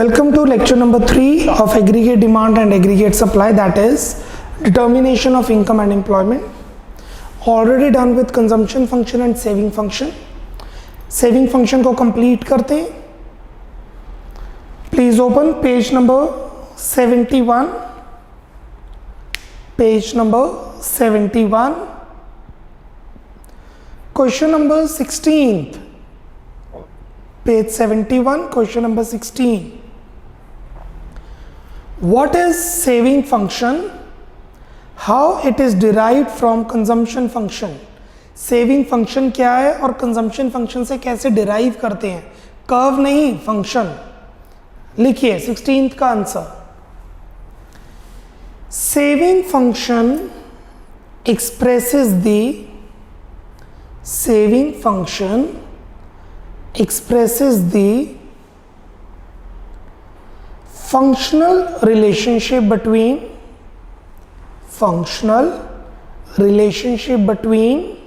Welcome to lecture number 3 of aggregate demand and aggregate supply, that is determination of income and employment. Already done with consumption function and saving function. Saving function को complete करते हैं. Please open page number 71. Page number 71. Question number 16th. Page 71, question number 16. What is saving function? How it is derived from consumption function? Saving function क्या है और consumption function से कैसे derive करते हैं? कर्व नहीं, function. लिखिए 16th का answer. Saving function expresses the functional relationship between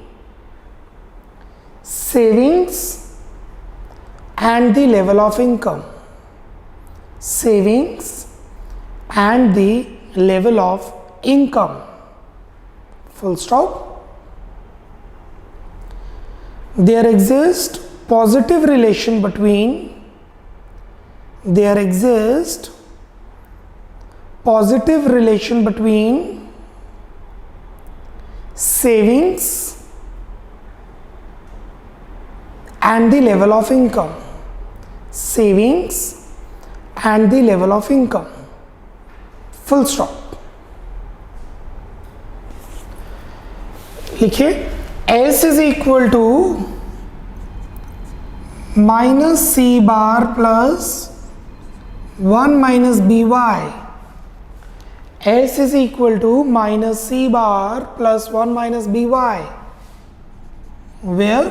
savings and the level of income. Savings and the level of income. Full stop. There exists positive relation between savings and the level of income. Savings and the level of income. Full stop. लिखिए S is equal to minus C bar plus 1 minus by. S is equal to minus C bar plus 1 minus by, where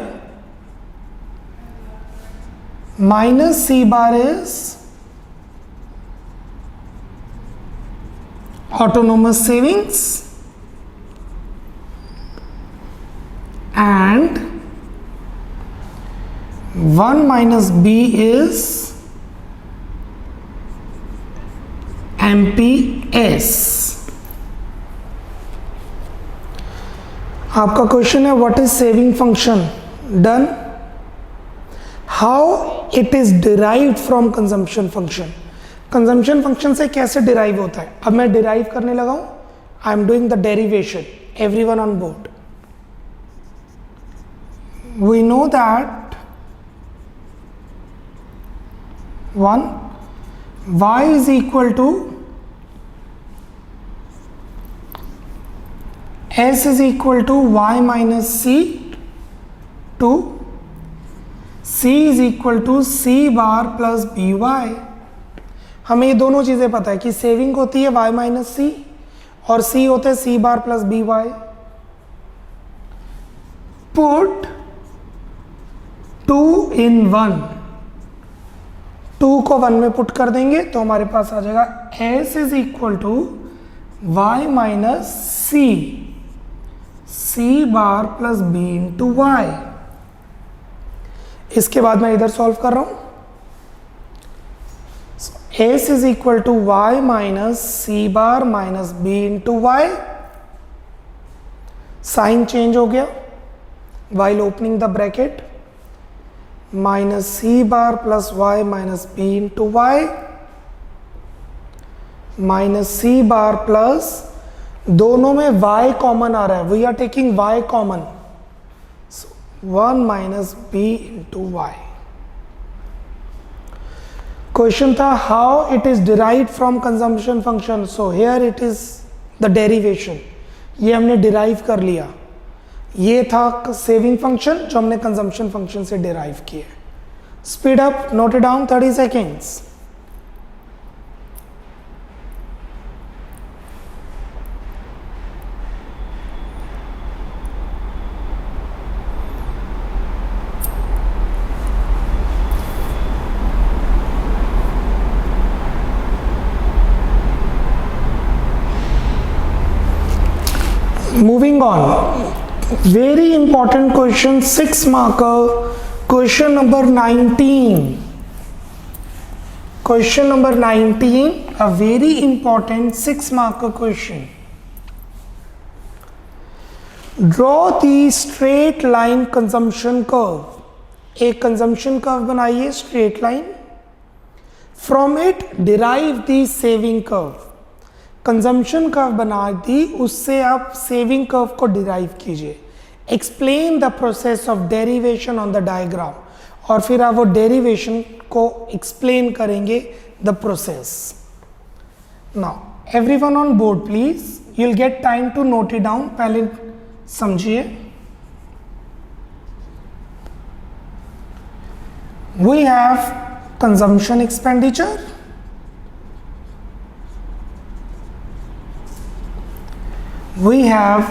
minus C bar is autonomous savings and 1 minus B is MPS. आपका question है what is saving function. Done. How it is derived from consumption function. Consumption function से कैसे derive होता है. अब मैं derive करने लगा हूं. I am doing the derivation. Everyone on board. We know that 1 y is equal to s is equal to y minus c, 2 c is equal to c bar plus by. हमें ये दोनों चीज़ें पता है कि सेविंग होती है y minus सी और c होते हैं c bar plus by. Put 2 in 1. 2 को 1 में पुट कर देंगे तो हमारे पास आ जाएगा s is equal to y minus C, C bar plus B into Y. इसके बाद मैं इधर सॉल्व कर रहा हूं. s is equal to y minus C bar minus B into Y. Sign change हो गया. While opening the bracket minus c bar plus y minus b into y minus c bar plus दोनों में y common आ रहा है. We are taking y common. 1 minus b into y. Question था how it is derived from consumption function. So here it is the derivation. ये हमने derive कर लिया. ये था सेविंग फंक्शन जो हमने कंजम्पशन फंक्शन से डिराइव किया. Speed up. Note it down. 30 seconds. Moving on. Very important question, 6 marker, question number 19. Question number 19, a very important 6-marker question. Draw the straight line consumption curve. एक consumption curve बनाइए straight line. From it derive the saving curve. Consumption curve बना दी, उससे आप saving curve को derive कीजिए. Explain the process of derivation on the diagram. और फिर आप वो डेरिवेशन को एक्सप्लेन करेंगे the process. Now everyone on board please, you will get time to note it down. पहले समझिए. We have consumption expenditure, we have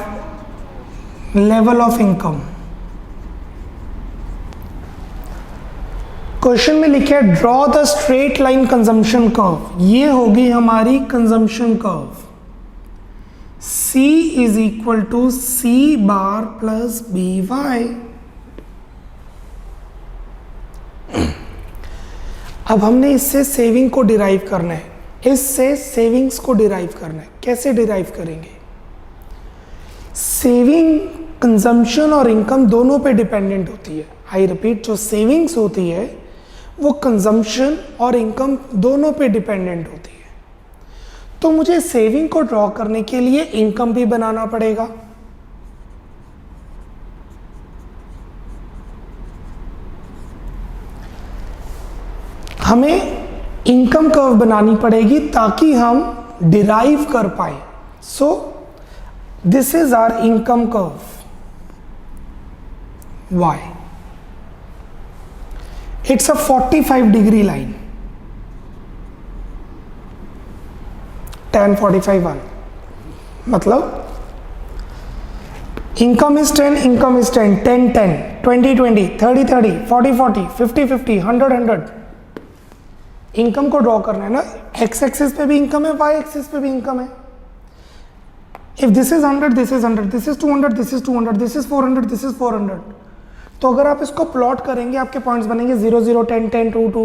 level of income. Question में लिखा है draw the straight line consumption curve. ये होगी हमारी consumption curve. C is equal to C bar plus BY. अब हमने इससे सेविंग को डिराइव करना है, इससे सेविंग्स को डिराइव करना है. कैसे डिराइव करेंगे? सेविंग कंजम्पशन और इनकम दोनों पे डिपेंडेंट होती है. आई रिपीट, जो सेविंग्स होती है वो कंजम्पशन और इनकम दोनों पे डिपेंडेंट होती है. तो मुझे सेविंग को ड्रॉ करने के लिए इनकम भी बनाना पड़ेगा. हमें इनकम कर्व बनानी पड़ेगी ताकि हम डिराइव कर पाए. सो this is our income curve. Why? It's a 45-degree line. tan 45 1. मतलब income is 10, income is 10, 10 10, 20 20, 30 30, 40 40, 50 50, 100 100. Income को ड्रॉ करना है ना. एक्स एक्सिस पे भी इनकम है, वाई एक्सिस पे भी इनकम है. If this is 100, this is 100, this is 200, this is 200, this is 400, this is 400. तो अगर आप इसको प्लॉट करेंगे आपके पॉइंट्स बनेंगे 0 0 10 10 2 2,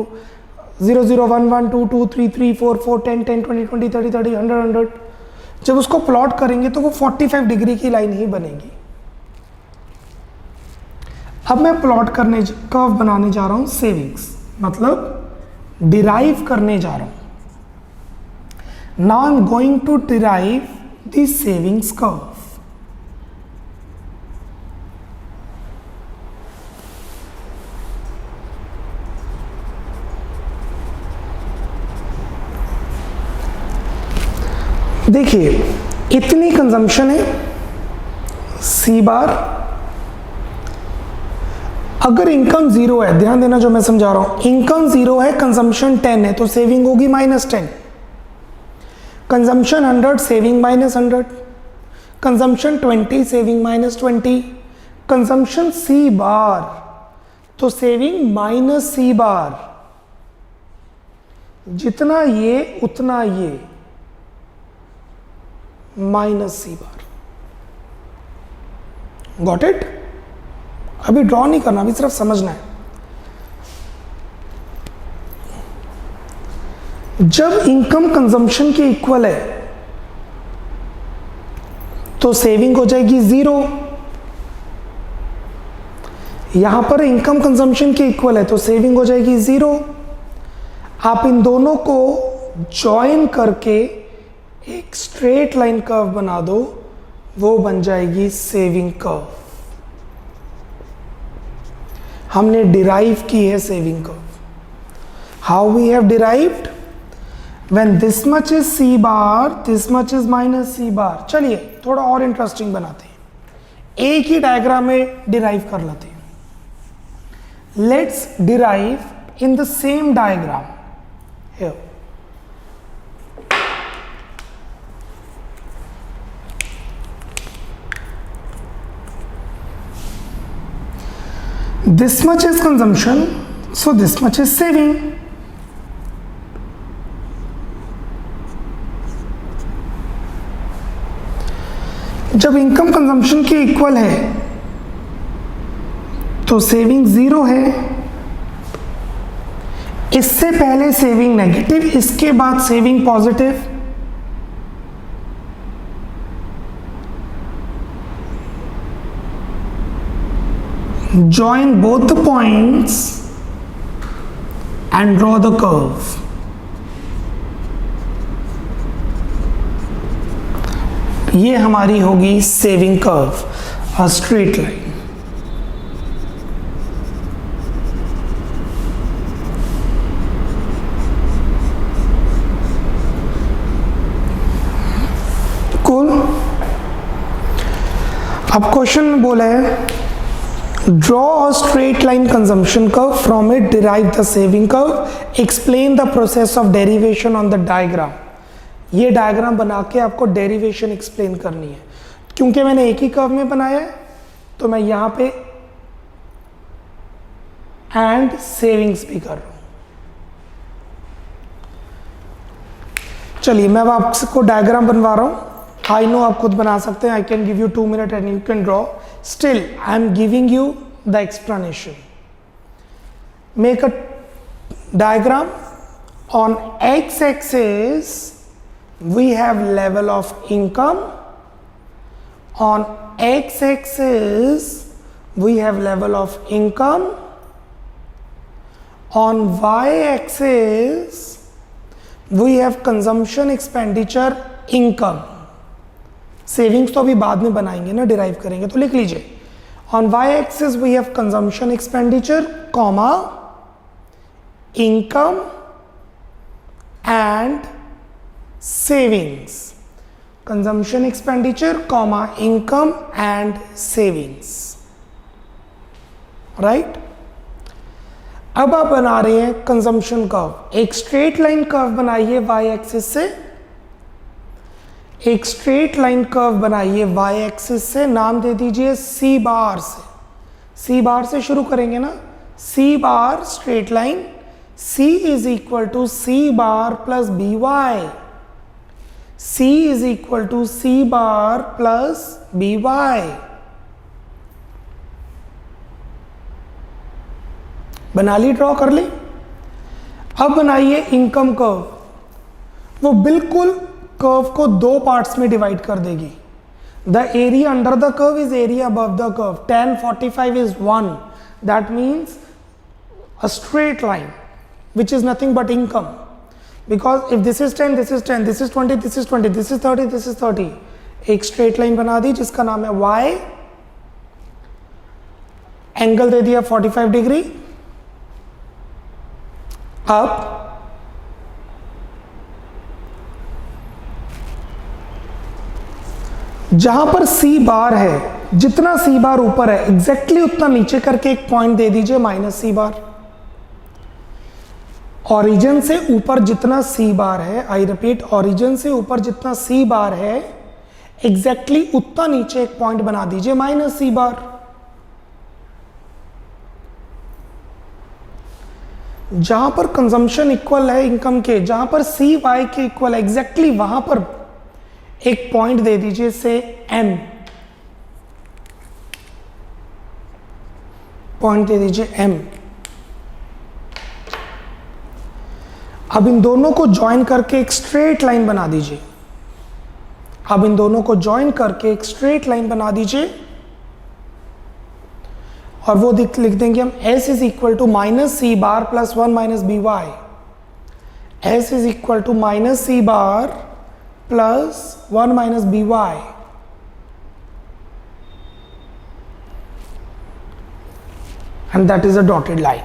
0 0 1 1 2 2 3 3 4 4 10 10 20 20 30 30 100 100. जब उसको प्लॉट करेंगे तो वो 45 डिग्री की लाइन ही बनेगी. अब मैं प्लॉट करने कर्व बनाने जा रहा हूँ सेविंग्स, मतलब डिराइव करने जा रहा हूँ. Now I am going to derive the savings curve. देखिए इतनी कंजम्पशन है C बार. अगर इनकम 0 है, ध्यान देना जो मैं समझा रहा हूं, इनकम 0 है, कंजम्पशन 10 है, तो सेविंग होगी -10. Consumption 100, saving -100. Consumption 20, saving -20. Consumption C बार, तो सेविंग -C बार. जितना ये उतना ये -C बार. Got it? अभी ड्रॉ नहीं करना, अभी सिर्फ समझना है. जब इनकम कंजम्पशन के इक्वल है तो सेविंग हो जाएगी 0. यहां पर इनकम कंजम्पशन के इक्वल है तो सेविंग हो जाएगी 0. आप इन दोनों को जॉइन करके एक स्ट्रेट लाइन कर्व बना दो, वो बन जाएगी सेविंग कर्व. हमने डिराइव की है saving curve. How we have derived? When this much is C bar, this much is minus C bar. चलिए थोड़ा और इंटरेस्टिंग बनाते हैं, एक ही डायग्राम में डिराइव कर लेते हैं. Let's derive in the same diagram here. This much is consumption, so this much is saving. जब इनकम कंजम्पशन के इक्वल है तो सेविंग 0 है. इससे पहले सेविंग नेगेटिव, इसके बाद saving positive. Join both the points and draw the curve. ये हमारी होगी saving curve, a straight line. Cool. अब क्वेश्चन में बोला है draw a straight line consumption curve, from it derive the saving curve, explain the process of derivation on the diagram। ये diagram बना के आपको डेरिवेशन एक्सप्लेन करनी है। क्योंकि मैंने एक ही कर्व में बनाया है तो मैं यहां पे एंड सेविंग्स भी कर रहा हूं। चलिए मैं अब आपको डायग्राम बनवा रहा हूं। आई नो आप खुद बना सकते हैं। I can give you 2 minutes and you can draw. Still, I am giving you the explanation. Make a diagram. On x-axis, we have level of income. On x-axis, we have level of income. On y-axis, we have consumption, expenditure, income. Savings तो अभी बाद में बनाएंगे ना, derive करेंगे, तो लिख लीजिए on Y axis we have consumption expenditure comma income and savings. Consumption expenditure comma income and savings, right. अब आप बना रहे हैं कंजम्पशन कर्व। एक स्ट्रेट लाइन कर्व बनाइए वाई एक्सिस से, एक स्ट्रेट लाइन कर्व बनाइए वाई एक्सिस से, नाम दे दीजिए सी बार से। सी बार से शुरू करेंगे ना, C bar straight line, C is equal to C bar plus B Y, C is equal to C bar plus B Y. बना ली, ड्रॉ कर ली। अब बनाइए इनकम कर्व। वो बिल्कुल कर्व को दो पार्ट्स में डिवाइड कर देगी। The area under the curve is area above the curve. tan 45 is 1, that means a straight line which is nothing but income, because if this is 10, this is 10, this is 20, this is 20, this is 30, this is 30। एक straight line बना दी जिसका नाम है y, angle दे दिया 45 degree. अब जहां पर सी बार है, जितना सी बार ऊपर है एग्जैक्टली उतना नीचे करके एक पॉइंट दे दीजिए माइनस सी बार। ओरिजिन से ऊपर जितना सी बार है, आई रिपीट, ओरिजिन से ऊपर जितना सी बार है एग्जैक्टली उतना नीचे एक पॉइंट बना दीजिए माइनस सी बार। जहां पर कंजम्पशन इक्वल है इनकम के, जहां पर सी वाई के इक्वल है एग्जैक्टली वहां पर एक पॉइंट दे दीजिए से M, पॉइंट दे दीजिए M। अब इन दोनों को ज्वाइन करके एक स्ट्रेट लाइन बना दीजिए। अब इन दोनों को ज्वाइन करके एक स्ट्रेट लाइन बना दीजिए और वो लिख देंगे हम S is equal to minus C bar plus 1 minus B Y. S is equal to minus C bar plus 1 minus B Y. And that is a dotted line.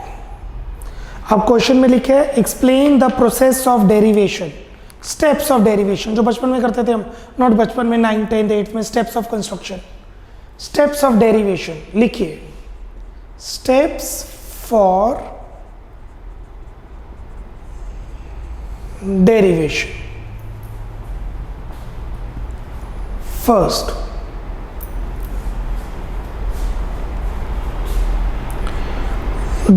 अब क्वेश्चन में लिखे है explain the process of derivation, steps of derivation, जो बचपन में करते थे हम, नॉट बचपन में, 9th 10th 8th में, steps of construction, steps of derivation. लिखिए steps for derivation. First,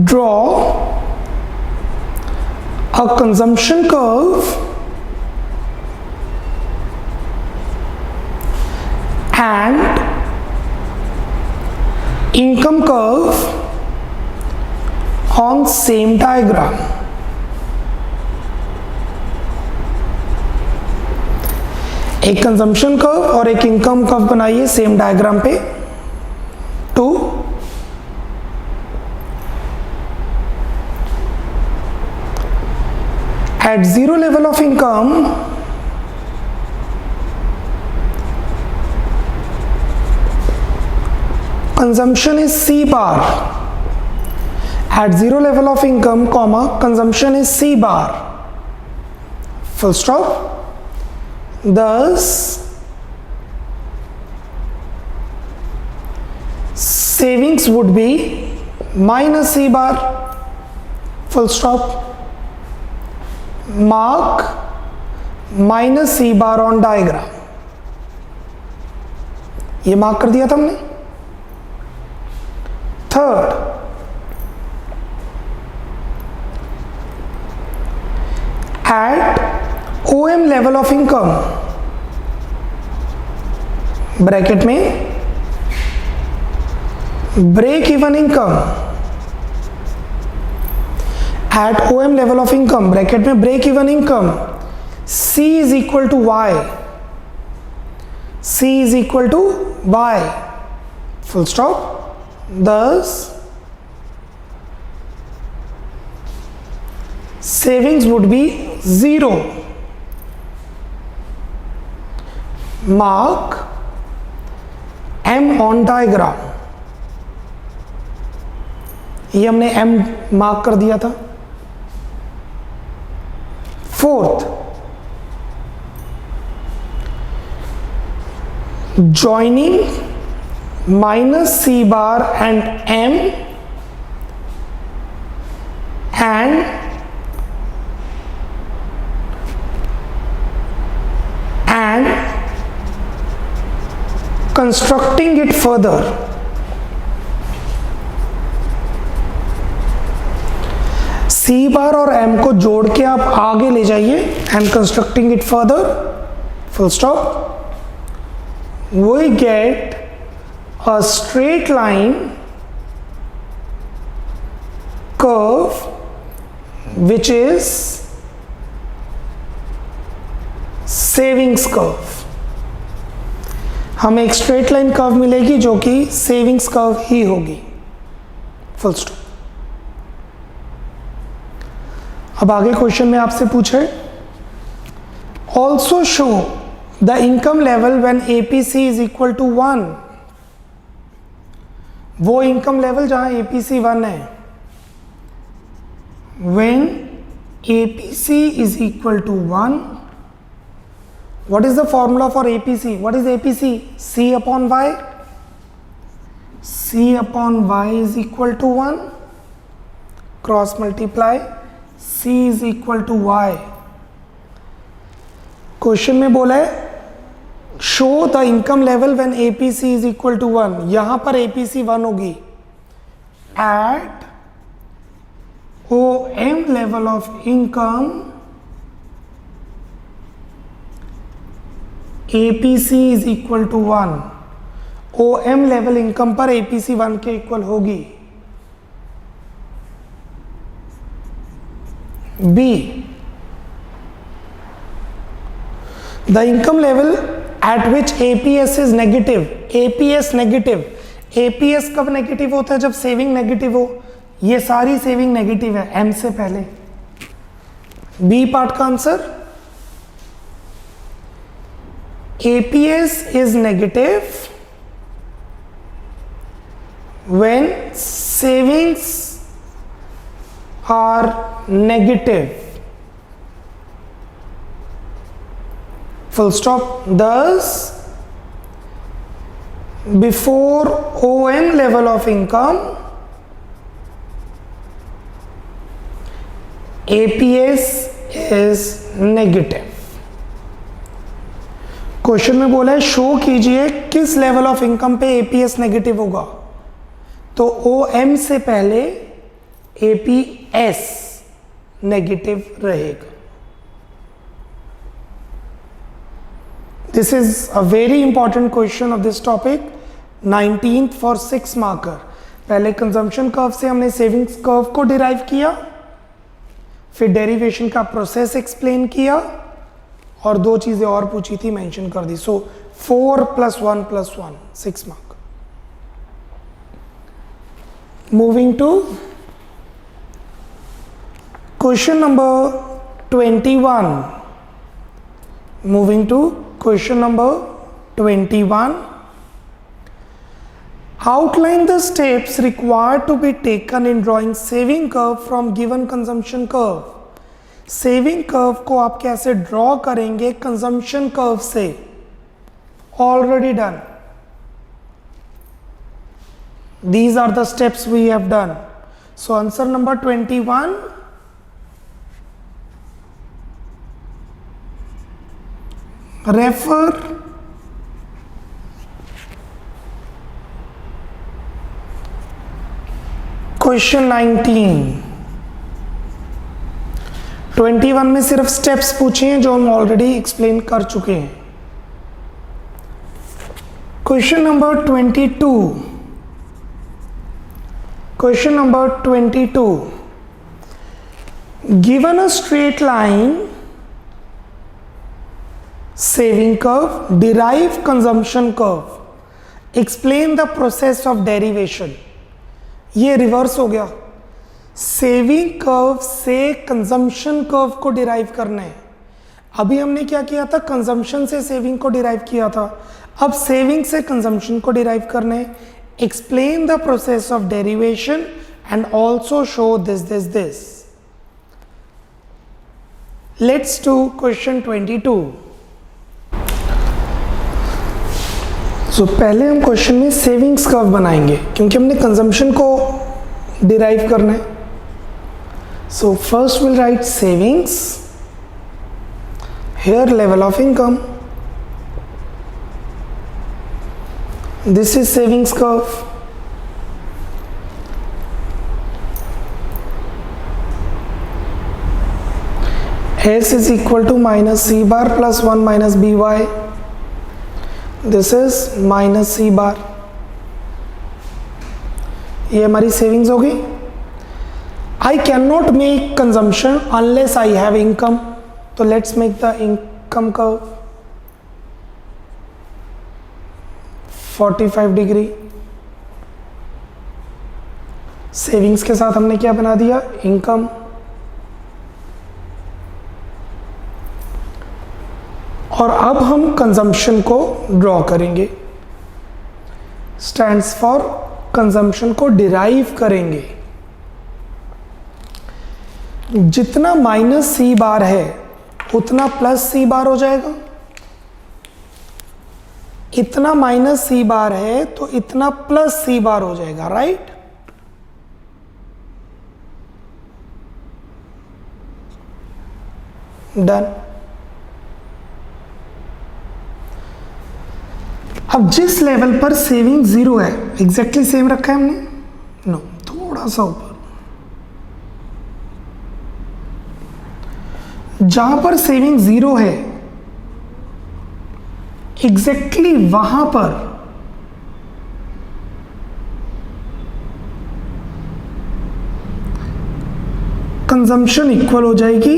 draw a consumption curve and income curve on same diagram. एक कंजम्पशन कर्व और एक इनकम कर्व बनाइए सेम डायग्राम पे। 2 at zero level of income, consumption is C bar. At zero level of income, comma, consumption is C bar. Full stop. Thus, savings would be minus C bar. Full stop. Mark minus C bar on diagram. ये mark कर दिया था हमने। Third, at OM level of income, bracket में break even income, at OM level of income, bracket में break even income, C is equal to Y, C is equal to Y, full stop. Thus, savings would be 0. Mark M on diagram. ये हमने M mark कर दिया था। Fourth, joining minus C bar and M and constructing it further. C bar और M को जोड़ के आप आगे ले जाइए and constructing it further, full stop. We get a straight line curve which is savings curve. हमें एक स्ट्रेट लाइन कर्व मिलेगी जो कि सेविंग्स कर्व ही होगी, फुल स्टॉप। अब आगे क्वेश्चन में आपसे पूछे, also show the income level when APC is equal to 1, वो इनकम लेवल जहां एपीसी 1 है, when APC is equal to 1, what is the formula for APC? What is APC? C upon Y. C upon Y is equal to 1. Cross multiply. C is equal to Y. Question में बोला है show the income level when APC is equal to 1. यहां पर APC 1 होगी at OM level of income APC is equal to 1. OM level income पर APC 1 के equal होगी। B, the income level at which APS is negative. APS negative, APS कब negative होता है? जब सेविंग नेगेटिव हो। ये सारी सेविंग नेगेटिव है M से पहले। B पार्ट का answer, APS is negative when savings are negative, full stop. Thus, before OM level of income, APS is negative. Question में बोला है शो कीजिए किस लेवल ऑफ इनकम पे एपीएस नेगेटिव होगा, तो ओएम से पहले एपीएस नेगेटिव रहेगा। This is a very important question of this topic, 19th for 6 marker. पहले कंजम्पशन कर्व से हमने सेविंग्स कर्व को डिराइव किया, फिर डेरिवेशन का प्रोसेस एक्सप्लेन किया, और 2 चीज़ें और पूछी थी, मेंशन कर दी। So 4 + 1 + 1 6 mark. Moving to question number 21। Moving to question number 21. Outline the steps required to be taken in drawing saving curve from given consumption curve. Saving curve को आप कैसे ड्रॉ करेंगे कंजम्पशन कर्व से? Already done. These are the steps we have done. So answer number 21. Refer question 19। 21 में सिर्फ steps पूछे हैं जो हम ऑलरेडी एक्सप्लेन कर चुके हैं। Question number 22। Question number 22। Given a straight line saving curve, derive consumption curve, explain the process of derivation। ये रिवर्स हो गया, सेविंग कर्व से कंजम्पशन कर्व को डिराइव करना है। अभी हमने क्या किया था, कंजम्पशन से सेविंग को डिराइव किया था, अब सेविंग से कंजम्पशन को डिराइव करना है। Explain the process of derivation and also show this. Let's do question 22। सो पहले हम क्वेश्चन में सेविंग्स कर्व बनाएंगे क्योंकि हमने कंजम्पशन को डिराइव करना है। So first will write savings, here level of income, this is savings curve. S is equal to minus C bar plus 1 minus BY. This is minus C bar. ये हमारी savings होगी। I can not make consumption unless I have income, तो let's make the income curve 45 degree. Savings के साथ हमने क्या बना दिया, इनकम। और अब हम कंजम्पशन को ड्रॉ करेंगे, स्टैंड्स फॉर कंजम्पशन को डिराइव करेंगे। जितना माइनस सी बार है उतना प्लस सी बार हो जाएगा, इतना माइनस सी बार है तो इतना प्लस सी बार हो जाएगा, राइट। डन। अब जिस लेवल पर सेविंग 0 है, एग्जैक्टली सेम रखा है हमने, नो थोड़ा सा ऊपर, जहां पर सेविंग 0 है एग्जैक्टली वहां पर कंजम्पशन इक्वल हो जाएगी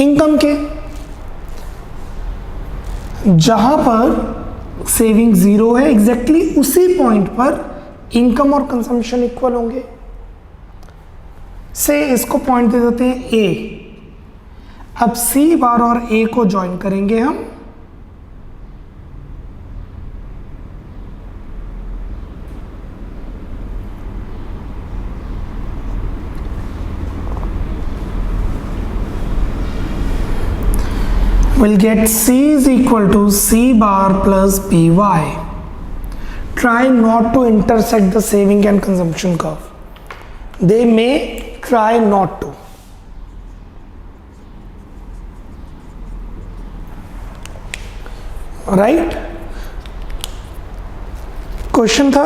इनकम के। जहां पर सेविंग 0 है एग्जैक्टली उसी पॉइंट पर इनकम और कंजम्पशन इक्वल होंगे। से इसको पॉइंट दे देते हैं ए। अब सी बार और ए को ज्वाइन करेंगे हम, we'll get C is equal to C bar plus BY. Try not to intersect the saving and consumption curve. They may try not to. Right? Question था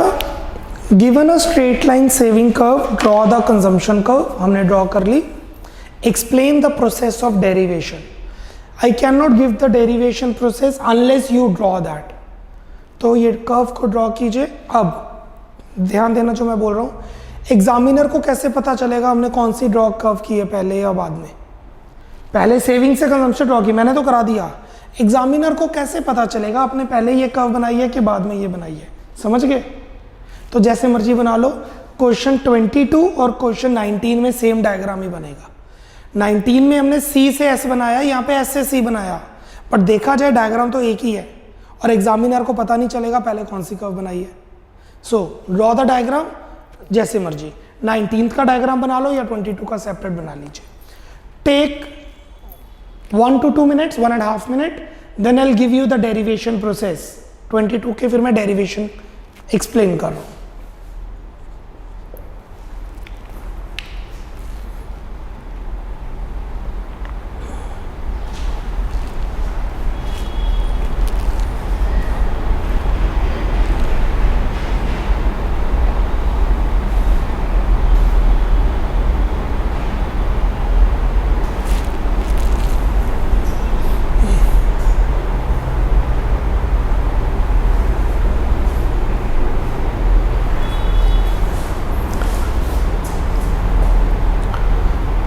given a straight line saving curve, draw the consumption curve. हमने draw कर ली. Explain the process of derivation. I cannot give the derivation process unless you draw that. तो ये curve को draw कीजिए। अब ध्यान देना जो मैं बोल रहा हूँ, एग्जामिनर को कैसे पता चलेगा हमने कौन सी ड्रॉ कर्व की है, पहले या बाद में? पहले सेविंग से कंजम्पशन ड्रॉ की, मैंने तो करा दिया। एग्जामिनर को कैसे पता चलेगा आपने पहले ये कर्व बनाई है कि बाद में ये बनाई है, समझ गए? तो जैसे मर्जी बना लो। क्वेश्चन 22 और क्वेश्चन 19 में सेम डायग्राम ही बनेगा। 19 में हमने सी से एस बनाया, यहाँ पे एस से सी बनाया, पर देखा जाए डायग्राम तो एक ही है और एग्जामिनर को पता नहीं चलेगा पहले कौन सी कर्व बनाई है। सो ड्रॉ द डायग्राम जैसे मर्जी, 19th का डायग्राम बना लो या 22 का सेपरेट बना लीजिए। Take 1 to 2 minutes, 1.5 minute, then I'll give you the derivation process। 22 के फिर मैं डेरिवेशन एक्सप्लेन कर रहा हूँ।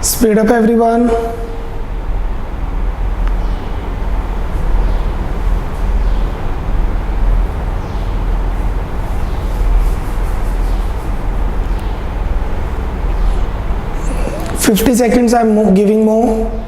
Speed up everyone। $50 seconds I'm giving more।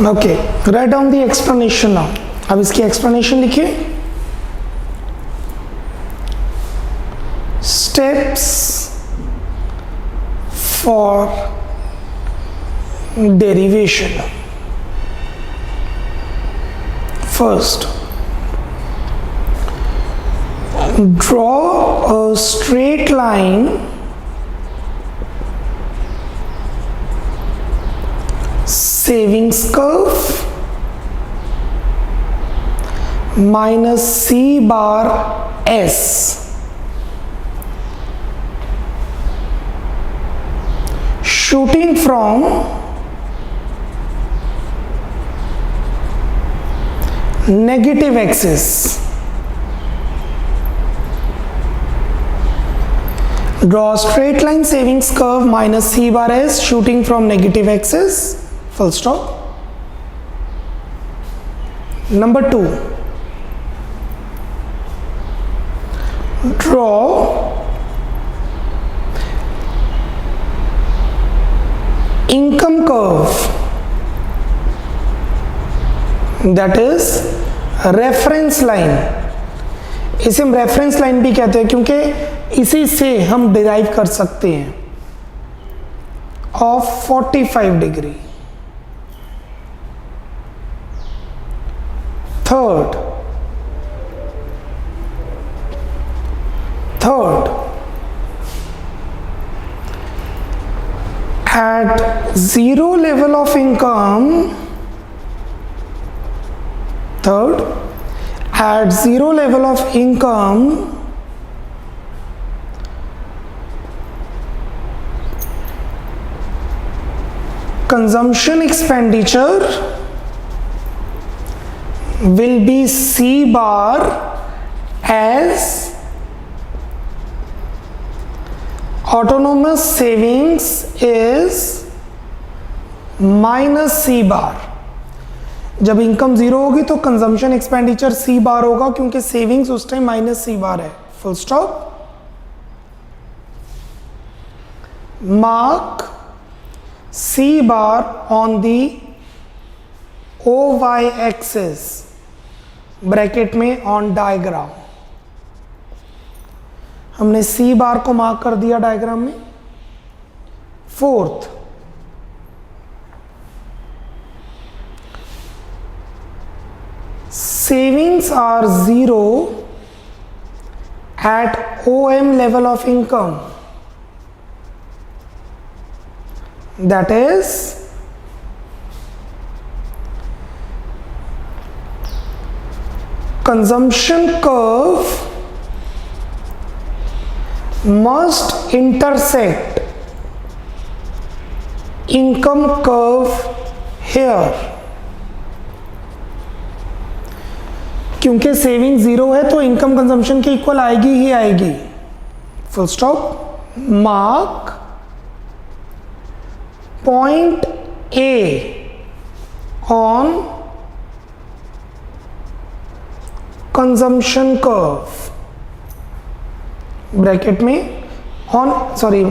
Okay, write down the explanation now. अब इसकी एक्सप्लेनेशन लिखिए। Steps for derivation. First, draw a straight line savings curve minus C bar S shooting from negative axis। Draw a straight line savings curve minus C bar S shooting from negative axis, full stop। Number 2, draw income curve, that is reference line। इसे हम reference line भी कहते हैं क्योंकि इसी से हम derive कर सकते हैं of 45 degree. Third, at zero level of income, consumption expenditure will be C bar as autonomous savings is minus C bar। जब इनकम जीरो होगी तो कंजम्पशन एक्सपेंडिचर C बार होगा क्योंकि सेविंग्स उस टाइम माइनस C बार है। Full stop. Mark C bar on the OY axis bracket में on diagram. हमने C बार को मार्क कर दिया डायग्राम में। Fourth, savings are zero at OM level of income, that is consumption curve must intersect income curve here. क्योंकि saving zero है तो income consumption के इक्वल आएगी ही आएगी. Full stop. Mark point A on consumption curve, bracket में on, sorry,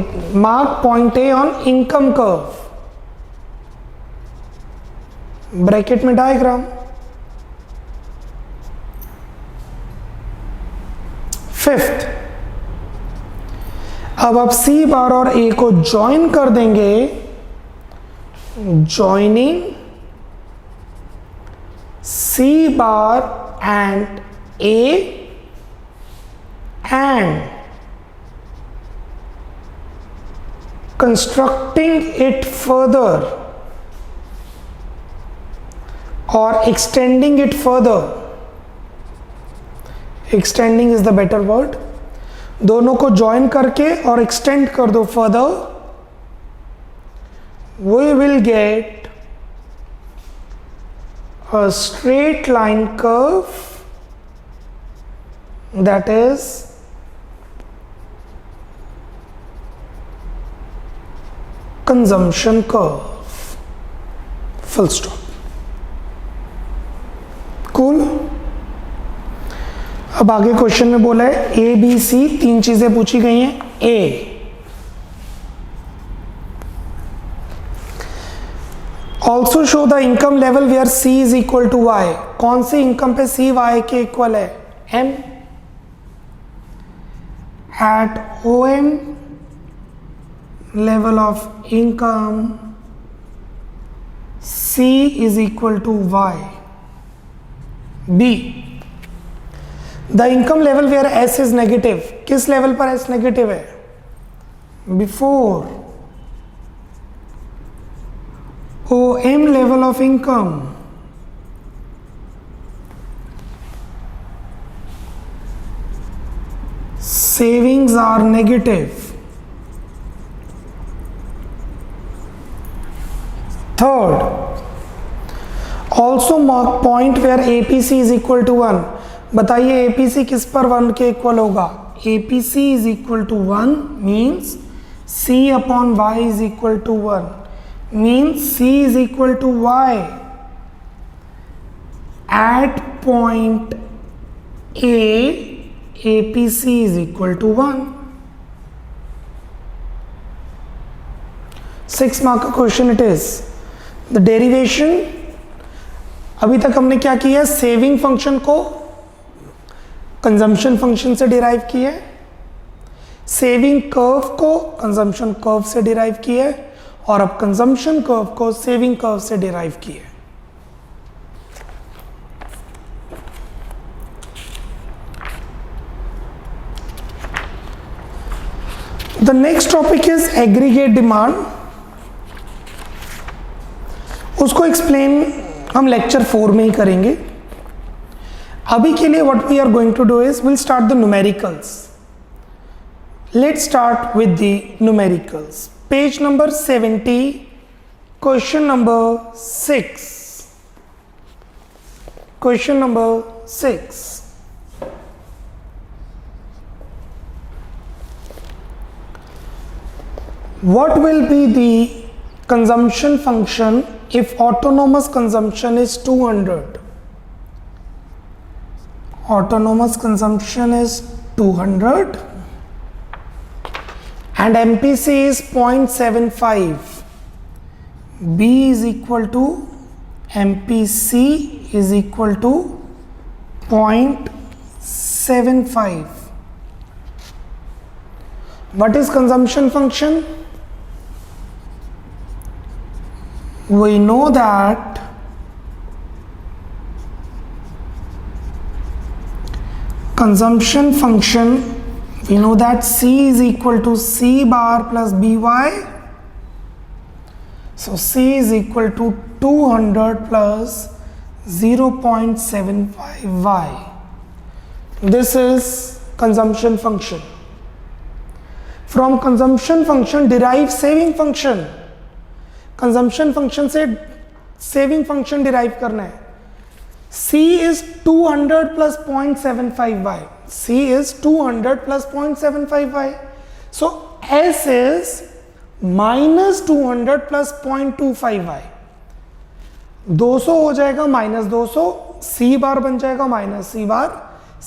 mark point A on income curve, bracket में diagram. Fifth, अब आप सी बार और ए को ज्वाइन कर देंगे. Joining C bar and A and constructing it further or extending it further. Extending is the better word. दोनों को join करके और extend कर दो further, we will get a straight line curve, that is consumption curve. Full stop. Cool. अब आगे question में बोला है ए बी सी, तीन चीजें पूछी गई हैं. A, also show the income level where C is equal to Y. कौन सी इनकम पे सी वाई के इक्वल है? M. At O M level of income C is equal to Y. B, the income level where S is negative. किस level पर S negative है? Before OM level of income. Savings are negative. Third, also mark point where APC is equal to 1. बताइए APC किस पर 1 के equal होगा? APC is equal to 1 means C upon Y is equal to 1, means C is equal to Y. At point A, APC is equal to 1. 6 mark का question it is. The derivation, अभी तक हमने क्या किया है? Saving function को consumption function से derive किया है, सेविंग कर्व को कंजम्पशन कर्व से डिराइव किया है, और अब कंजम्पशन कर्व को सेविंग कर्व से डिराइव किया है. The next topic is aggregate demand. उसको एक्सप्लेन हम लेक्चर 4 में ही करेंगे. अभी के लिए what we are going to do is will start the numericals. Let's start with the numericals. Page number 70, question number 6. Question number 6. What will be the consumption function if autonomous consumption is 200? Autonomous consumption is 200 and MPC is 0.75. B is equal to MPC is equal to 0.75. What is consumption function? We know that consumption function, we know that C is equal to C bar plus by. So C is equal to 200 plus 0.75y. This is consumption function. From consumption function derive saving function. Consumption function से saving function derive करना है. C is 200 plus 0.75y. C is 200 plus 0.75y. So S is minus 200 plus 0.25y. 200 हो जाएगा minus 200, C बार बन जाएगा minus C बार,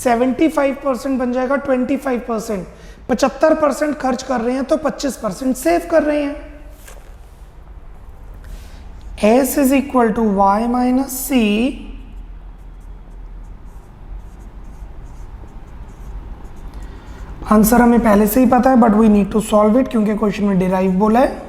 75% बन जाएगा 25%. 75% खर्च कर रहे हैं तो 25% सेव कर रहे हैं. S is equal to y minus C. Answer हमें पहले से ही पता है, but we need to solve it क्योंकि क्वेश्चन में डिराइव बोला है.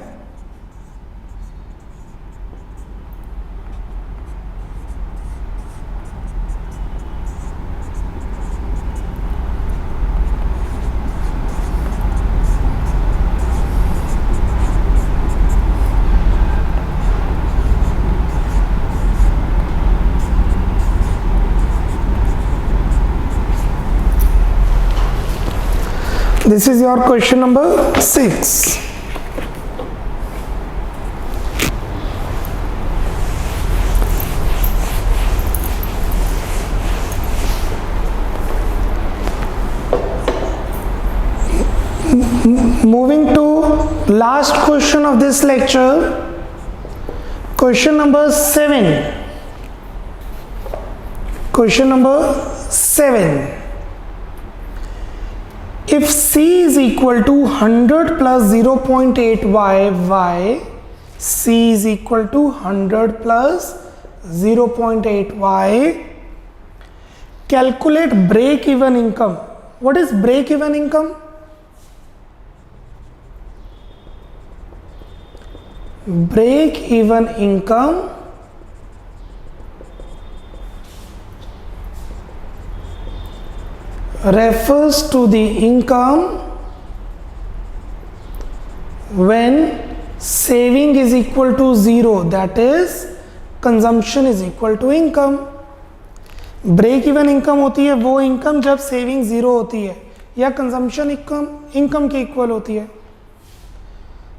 This is your question number 6. Moving to last question of this lecture, question number 7. Question number 7. If C is equal to 100 plus 0.8y, C is equal to 100 plus 0.8y, calculate break even income. What is break even income? Break even income refers to the income when saving is equal to 0, that is consumption is equal to income. Break even income होती है वो income जब saving 0 होती है या consumption income के equal होती है.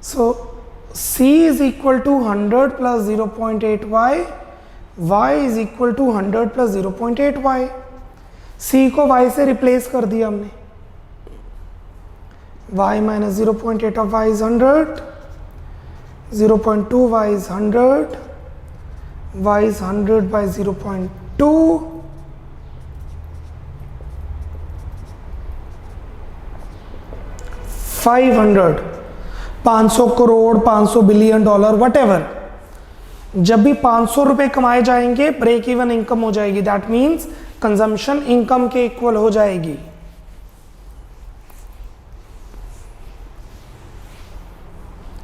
सो C is equal to 100 plus 0.8y, y is equal to 100 plus 0.8y. C को y से रिप्लेस कर दिया हमने. y minus 0.8 of y is 100, 0.2 y is 100, y is 100 by 0.2, 500, 500 crore, 500 billion dollar, whatever. जब भी 500 रुपए कमाए जाएंगे ब्रेक इवन इनकम हो जाएगी. दैट मीन्स कंजम्पशन इनकम के इक्वल हो जाएगी.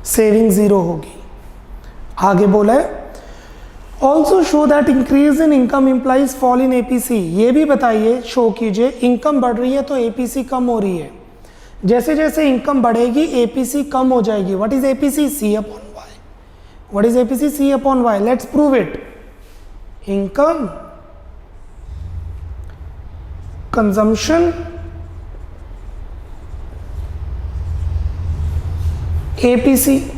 सेविंग 0 होगी. आगे बोला है also show that increase in income implies fall in APC. ये भी बताइए, शो कीजिए इनकम बढ़ रही है तो एपीसी कम हो रही है. जैसे जैसे इनकम बढ़ेगी एपीसी कम हो जाएगी. What is APC? C upon Y. What is APC? C upon Y. Let's prove it. Income, consumption, APC.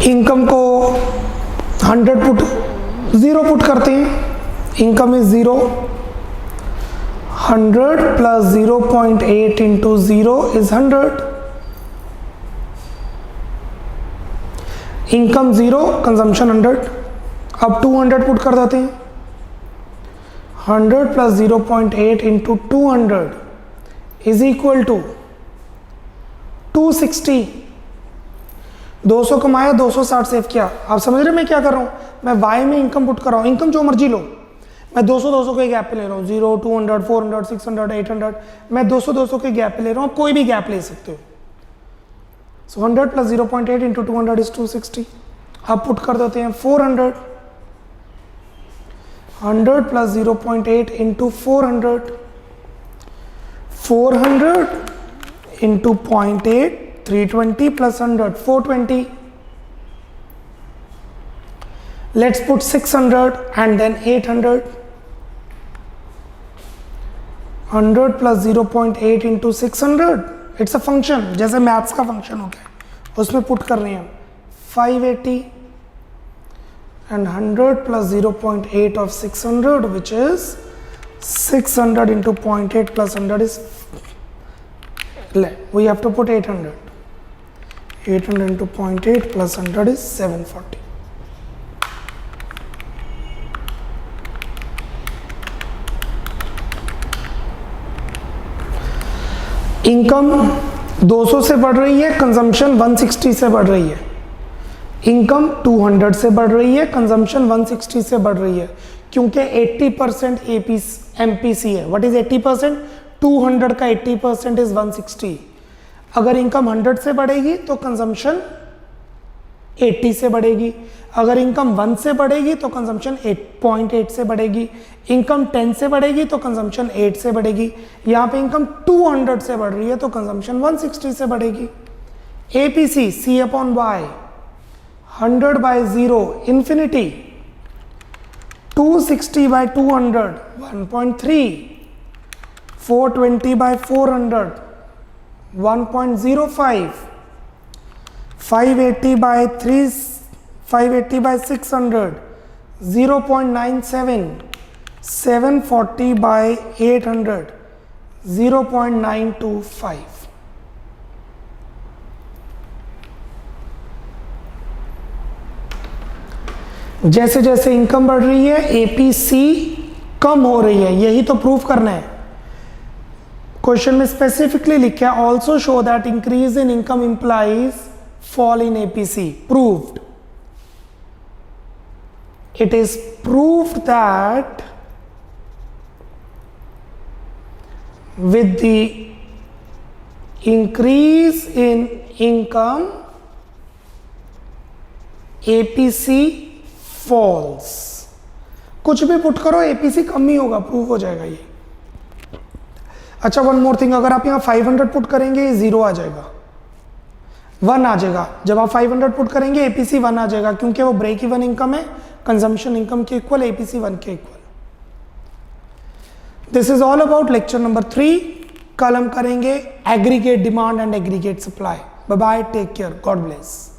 Income को 100 पुट 0 पुट करते हैं. Income is 0. 100 plus 0.8 into 0 is 100. Income 0, consumption 100. अब 200 पुट कर देते हैं. 100 plus 0.8 into 200 is equal to 260. 200 कमाया, 260 save किया. आप समझ रहे मैं क्या कर रहा हूँ? मैं y में इनकम पुट कर रहा हूँ. इनकम जो मर्जी लो, मैं 200 के गैप पे ले रहा हूँ. 0, 200, 400, 600, 800. मैं 200 के गैप पे ले रहा हूँ. कोई भी गैप ले सकते हो. सो 100 प्लस 0.8 इंटू 200 इज 260. अब पुट कर देते हैं 400. 100 plus 0.8 into 400. 400 into 0.8 320 plus 100 420. Let's put 600 and then 800. 100 plus 0.8 into 600. It's a function, जैसे मैथ्स का फंक्शन होता है उसमें पुट कर रहे हैं 580 and 100 plus 0.8 of 600 which is 600 into 0.8 plus 100 is we have to put 800. 800 into 0.8 plus 100 is 740. Income 200 से बढ़ रही है, कंजम्पशन 160 से बढ़ रही है. इनकम 200 से बढ़ रही है, कंजम्पशन 160 से बढ़ रही है, क्योंकि 80% एमपीसी है. What is 80%? 200 का 80% इज 160. अगर इनकम 100 से बढ़ेगी तो कंजम्पशन 80 से बढ़ेगी. अगर इनकम 1 से बढ़ेगी तो कंजम्पशन 8.8 से बढ़ेगी. इनकम 10 से बढ़ेगी तो कंजम्पशन 8 से बढ़ेगी. यहाँ पे इनकम 200 से बढ़ रही है तो कंजम्पशन 160 से बढ़ेगी. APC C upon Y 100 by 0 infinity 260 by 200 1.3 420 by 400 1.05 580 by 600 0.97 740 by 800 0.925. जैसे जैसे इनकम बढ़ रही है एपीसी कम हो रही है, यही तो प्रूफ करना है. क्वेश्चन में स्पेसिफिकली लिखा है also show that increase in income implies fall in APC. Proved. It is proved that with the increase in income APC falls. कुछ भी पुट करो APC कम ही होगा, प्रूव हो जाएगा ये. अच्छा, वन मोर थिंग, अगर आप यहाँ 500 पुट करेंगे 0 आ जाएगा, 1 आ जाएगा. जब आप 500 पुट करेंगे एपीसी 1 आ जाएगा, क्योंकि वो ब्रेक इवन इनकम है, कंजम्पशन इनकम के इक्वल, एपीसी 1 के equal. This is all about lecture number 3. कल हम करेंगे aggregate demand and aggregate supply. Bye bye, take care, God bless.